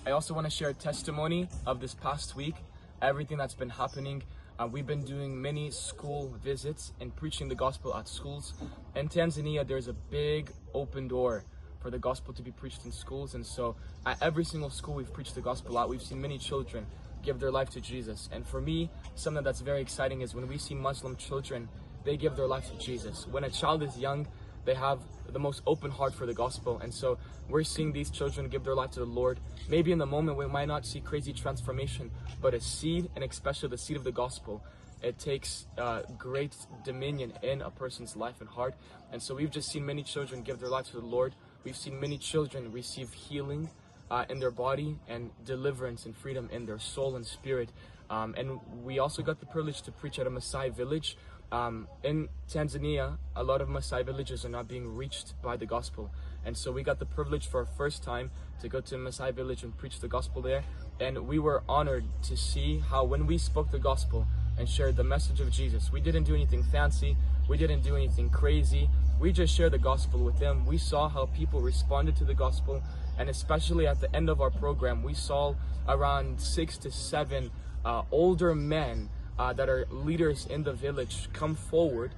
I also want to share a testimony of this past week, everything that's been happening. We've been doing many school visits and preaching the gospel at schools. In Tanzania, there's a big open door for the gospel to be preached in schools. And so at every single school we've preached the gospel at, we've seen many children give their life to Jesus. And for me, something that's very exciting is when we see Muslim children, they give their life to Jesus. When a child is young, they have the most open heart for the gospel. And so we're seeing these children give their life to the Lord. Maybe in the moment we might not see crazy transformation, but a seed, and especially the seed of the gospel, it takes great dominion in a person's life and heart. And so we've just seen many children give their life to the Lord. We've seen many children receive healing in their body and deliverance and freedom in their soul and spirit. And we also got the privilege to preach at a Maasai village. In Tanzania, a lot of Maasai villages are not being reached by the gospel. And so we got the privilege for our first time to go to a Maasai village and preach the gospel there. And we were honored to see how when we spoke the gospel and shared the message of Jesus, we didn't do anything fancy, we didn't do anything crazy, we just shared the gospel with them. We saw how people responded to the gospel, and especially at the end of our program, we saw around 6 to 7 older men that are leaders in the village come forward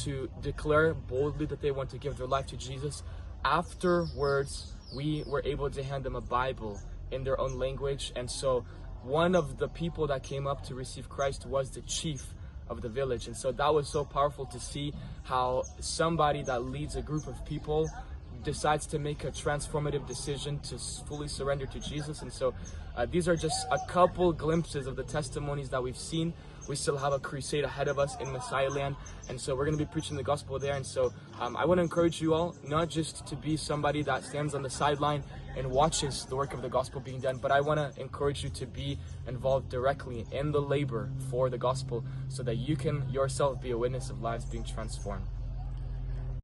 to declare boldly that they want to give their life to Jesus. Afterwards, we were able to hand them a Bible in their own language. And so one of the people that came up to receive Christ was the chief of the village. And so that was so powerful to see how somebody that leads a group of people decides to make a transformative decision to fully surrender to Jesus. And so these are just a couple glimpses of the testimonies that we've seen. We still have a crusade ahead of us in Maasai land, and so we're going to be preaching the gospel there. And so I want to encourage you all not just to be somebody that stands on the sideline and watches the work of the gospel being done, but I want to encourage you to be involved directly in the labor for the gospel so that you can yourself be a witness of lives being transformed.